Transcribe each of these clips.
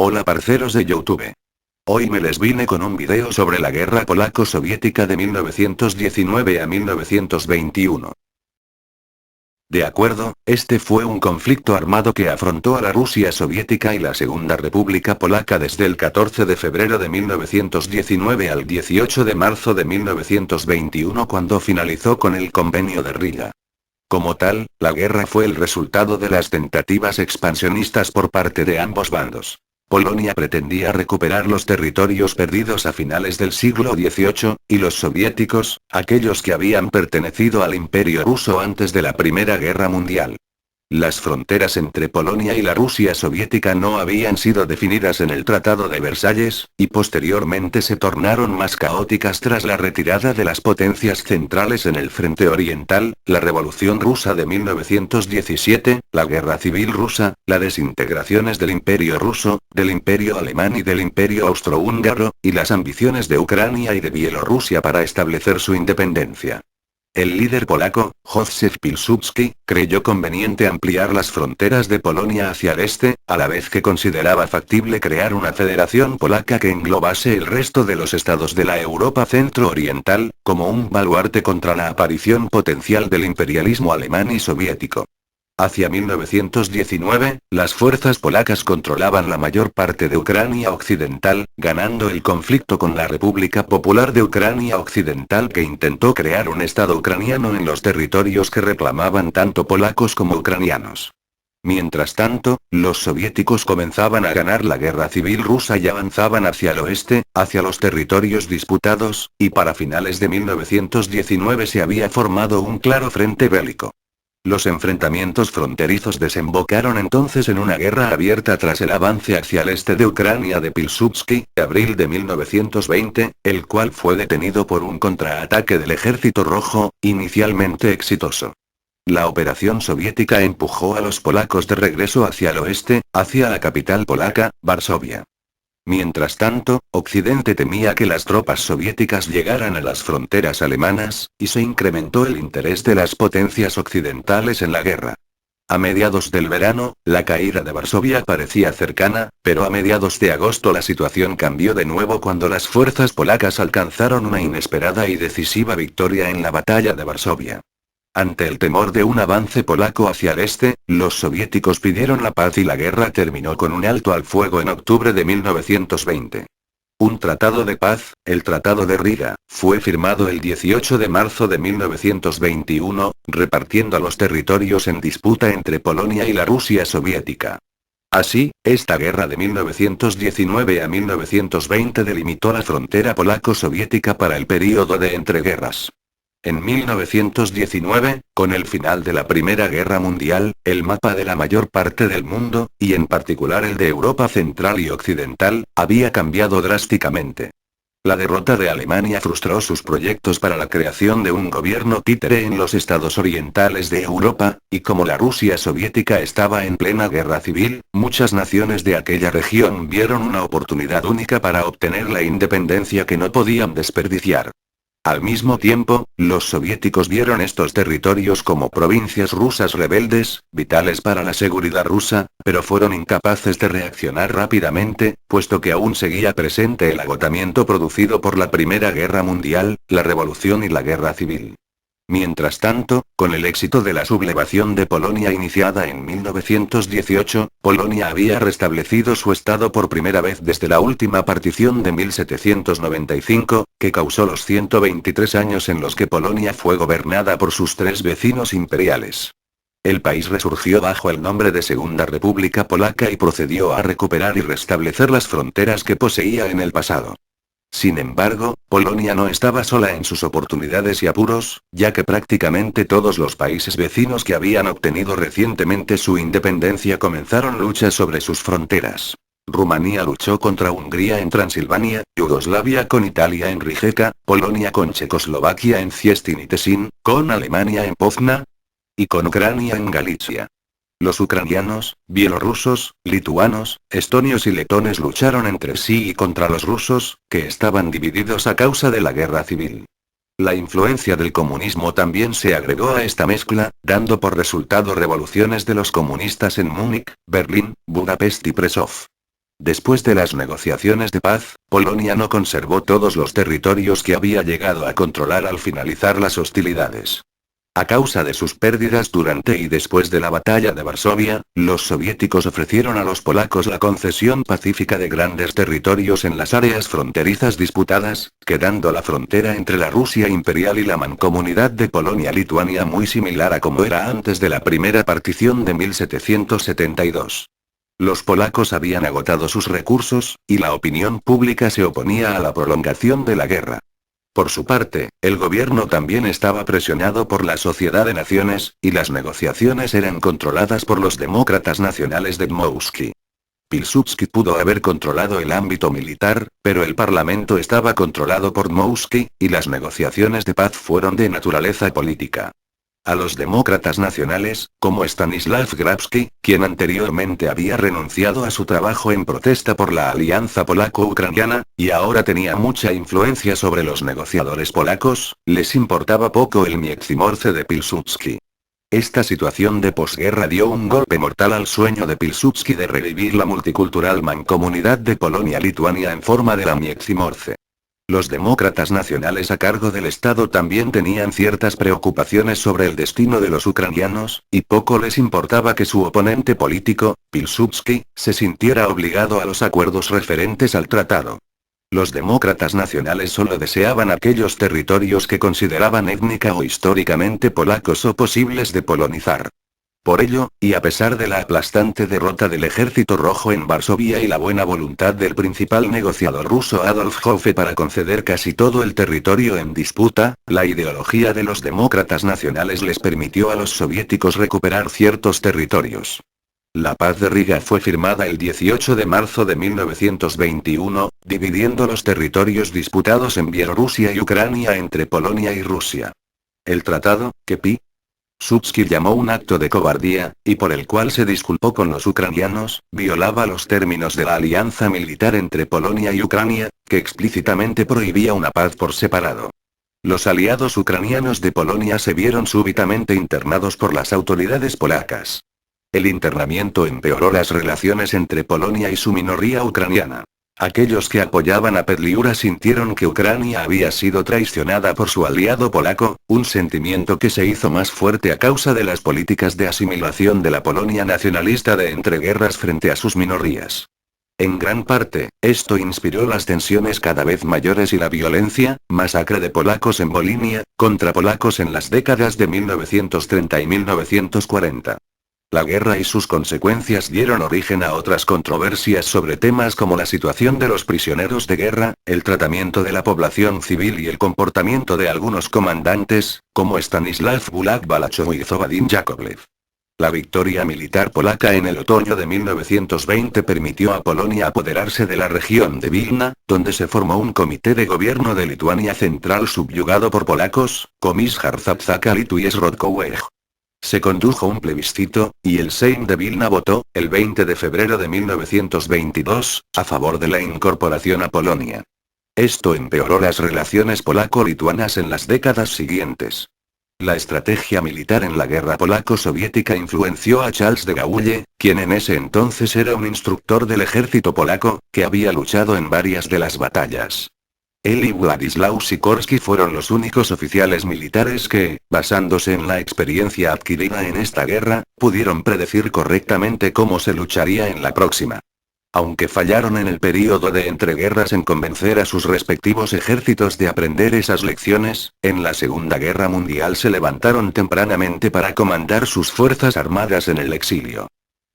Hola parceros de YouTube. Hoy me les vine con un video sobre la guerra polaco-soviética de 1919 a 1921. De acuerdo, este fue un conflicto armado que afrontó a la Rusia soviética y la Segunda República Polaca desde el 14 de febrero de 1919 al 18 de marzo de 1921 cuando finalizó con el Convenio de Riga. Como tal, la guerra fue el resultado de las tentativas expansionistas por parte de ambos bandos. Polonia pretendía recuperar los territorios perdidos a finales del siglo XVIII, y los soviéticos, aquellos que habían pertenecido al Imperio ruso antes de la Primera Guerra Mundial. Las fronteras entre Polonia y la Rusia soviética no habían sido definidas en el Tratado de Versalles, y posteriormente se tornaron más caóticas tras la retirada de las potencias centrales en el frente oriental, la Revolución Rusa de 1917, la Guerra Civil Rusa, las desintegraciones del Imperio Ruso, del Imperio Alemán y del Imperio Austrohúngaro, y las ambiciones de Ucrania y de Bielorrusia para establecer su independencia. El líder polaco, Józef Pilsudski, creyó conveniente ampliar las fronteras de Polonia hacia el este, a la vez que consideraba factible crear una federación polaca que englobase el resto de los estados de la Europa centro-oriental, como un baluarte contra la aparición potencial del imperialismo alemán y soviético. Hacia 1919, las fuerzas polacas controlaban la mayor parte de Ucrania Occidental, ganando el conflicto con la República Popular de Ucrania Occidental que intentó crear un estado ucraniano en los territorios que reclamaban tanto polacos como ucranianos. Mientras tanto, los soviéticos comenzaban a ganar la guerra civil rusa y avanzaban hacia el oeste, hacia los territorios disputados, y para finales de 1919 se había formado un claro frente bélico. Los enfrentamientos fronterizos desembocaron entonces en una guerra abierta tras el avance hacia el este de Ucrania de Pilsudski, en abril de 1920, el cual fue detenido por un contraataque del Ejército Rojo, inicialmente exitoso. La operación soviética empujó a los polacos de regreso hacia el oeste, hacia la capital polaca, Varsovia. Mientras tanto, Occidente temía que las tropas soviéticas llegaran a las fronteras alemanas, y se incrementó el interés de las potencias occidentales en la guerra. A mediados del verano, la caída de Varsovia parecía cercana, pero a mediados de agosto la situación cambió de nuevo cuando las fuerzas polacas alcanzaron una inesperada y decisiva victoria en la batalla de Varsovia. Ante el temor de un avance polaco hacia el este, los soviéticos pidieron la paz y la guerra terminó con un alto al fuego en octubre de 1920. Un tratado de paz, el Tratado de Riga, fue firmado el 18 de marzo de 1921, repartiendo a los territorios en disputa entre Polonia y la Rusia soviética. Así, esta guerra de 1919 a 1920 delimitó la frontera polaco-soviética para el período de entreguerras. En 1919, con el final de la Primera Guerra Mundial, el mapa de la mayor parte del mundo, y en particular el de Europa Central y Occidental, había cambiado drásticamente. La derrota de Alemania frustró sus proyectos para la creación de un gobierno títere en los estados orientales de Europa, y como la Rusia soviética estaba en plena guerra civil, muchas naciones de aquella región vieron una oportunidad única para obtener la independencia que no podían desperdiciar. Al mismo tiempo, los soviéticos vieron estos territorios como provincias rusas rebeldes, vitales para la seguridad rusa, pero fueron incapaces de reaccionar rápidamente, puesto que aún seguía presente el agotamiento producido por la Primera Guerra Mundial, la Revolución y la Guerra Civil. Mientras tanto, con el éxito de la sublevación de Polonia iniciada en 1918, Polonia había restablecido su estado por primera vez desde la última partición de 1795, que causó los 123 años en los que Polonia fue gobernada por sus tres vecinos imperiales. El país resurgió bajo el nombre de Segunda República Polaca y procedió a recuperar y restablecer las fronteras que poseía en el pasado. Sin embargo, Polonia no estaba sola en sus oportunidades y apuros, ya que prácticamente todos los países vecinos que habían obtenido recientemente su independencia comenzaron luchas sobre sus fronteras. Rumanía luchó contra Hungría en Transilvania, Yugoslavia con Italia en Rijeka, Polonia con Checoslovaquia en Cieszyn y Tesin, con Alemania en Pozna y con Ucrania en Galicia. Los ucranianos, bielorrusos, lituanos, estonios y letones lucharon entre sí y contra los rusos, que estaban divididos a causa de la guerra civil. La influencia del comunismo también se agregó a esta mezcla, dando por resultado revoluciones de los comunistas en Múnich, Berlín, Budapest y Prešov. Después de las negociaciones de paz, Polonia no conservó todos los territorios que había llegado a controlar al finalizar las hostilidades. A causa de sus pérdidas durante y después de la batalla de Varsovia, los soviéticos ofrecieron a los polacos la concesión pacífica de grandes territorios en las áreas fronterizas disputadas, quedando la frontera entre la Rusia imperial y la mancomunidad de Polonia-Lituania muy similar a como era antes de la primera partición de 1772. Los polacos habían agotado sus recursos, y la opinión pública se oponía a la prolongación de la guerra. Por su parte, el gobierno también estaba presionado por la Sociedad de Naciones, y las negociaciones eran controladas por los demócratas nacionales de Dmowski. Pilsudski pudo haber controlado el ámbito militar, pero el parlamento estaba controlado por Dmowski, y las negociaciones de paz fueron de naturaleza política. A los demócratas nacionales, como Stanislav Grabski, quien anteriormente había renunciado a su trabajo en protesta por la alianza polaco-ucraniana, y ahora tenía mucha influencia sobre los negociadores polacos, les importaba poco el Międzymorze de Pilsudski. Esta situación de posguerra dio un golpe mortal al sueño de Pilsudski de revivir la multicultural mancomunidad de Polonia-Lituania en forma de la Międzymorze. Los demócratas nacionales a cargo del Estado también tenían ciertas preocupaciones sobre el destino de los ucranianos, y poco les importaba que su oponente político, Pilsudski, se sintiera obligado a los acuerdos referentes al tratado. Los demócratas nacionales solo deseaban aquellos territorios que consideraban étnica o históricamente polacos o posibles de polonizar. Por ello, y a pesar de la aplastante derrota del Ejército Rojo en Varsovia y la buena voluntad del principal negociador ruso Adolf Hoffe para conceder casi todo el territorio en disputa, la ideología de los demócratas nacionales les permitió a los soviéticos recuperar ciertos territorios. La paz de Riga fue firmada el 18 de marzo de 1921, dividiendo los territorios disputados en Bielorrusia y Ucrania entre Polonia y Rusia. El tratado, que Pilsudski llamó un acto de cobardía, y por el cual se disculpó con los ucranianos, violaba los términos de la alianza militar entre Polonia y Ucrania, que explícitamente prohibía una paz por separado. Los aliados ucranianos de Polonia se vieron súbitamente internados por las autoridades polacas. El internamiento empeoró las relaciones entre Polonia y su minoría ucraniana. Aquellos que apoyaban a Petliura sintieron que Ucrania había sido traicionada por su aliado polaco, un sentimiento que se hizo más fuerte a causa de las políticas de asimilación de la Polonia nacionalista de entreguerras frente a sus minorías. En gran parte, esto inspiró las tensiones cada vez mayores y la violencia, masacre de polacos en Volinia, contra polacos en las décadas de 1930 y 1940. La guerra y sus consecuencias dieron origen a otras controversias sobre temas como la situación de los prisioneros de guerra, el tratamiento de la población civil y el comportamiento de algunos comandantes, como Stanislav Bułak-Balachów y Vadim Yakovlev. La victoria militar polaca en el otoño de 1920 permitió a Polonia apoderarse de la región de Vilna, donde se formó un comité de gobierno de Lituania Central subyugado por polacos, Komisarz Zapsaka Litu Rodkowej. Se condujo un plebiscito, y el Sejm de Vilna votó, el 20 de febrero de 1922, a favor de la incorporación a Polonia. Esto empeoró las relaciones polaco-lituanas en las décadas siguientes. La estrategia militar en la guerra polaco-soviética influenció a Charles de Gaulle, quien en ese entonces era un instructor del ejército polaco, que había luchado en varias de las batallas. Él y Władysław Sikorski fueron los únicos oficiales militares que, basándose en la experiencia adquirida en esta guerra, pudieron predecir correctamente cómo se lucharía en la próxima. Aunque fallaron en el período de entreguerras en convencer a sus respectivos ejércitos de aprender esas lecciones, en la Segunda Guerra Mundial se levantaron tempranamente para comandar sus fuerzas armadas en el exilio.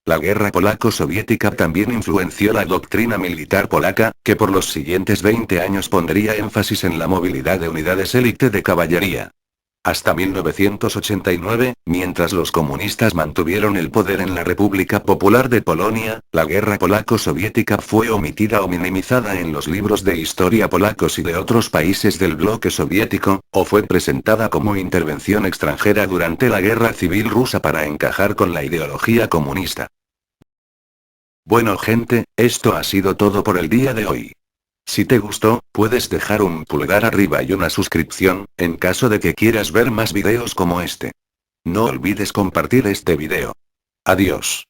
La guerra polaco-soviética también influenció la doctrina militar polaca, que por los siguientes 20 años pondría énfasis en la movilidad de unidades élite de caballería. Hasta 1989, mientras los comunistas mantuvieron el poder en la República Popular de Polonia, la guerra polaco-soviética fue omitida o minimizada en los libros de historia polacos y de otros países del bloque soviético, o fue presentada como intervención extranjera durante la Guerra Civil Rusa para encajar con la ideología comunista. Bueno gente, esto ha sido todo por el día de hoy. Si te gustó, puedes dejar un pulgar arriba y una suscripción, en caso de que quieras ver más videos como este. No olvides compartir este video. Adiós.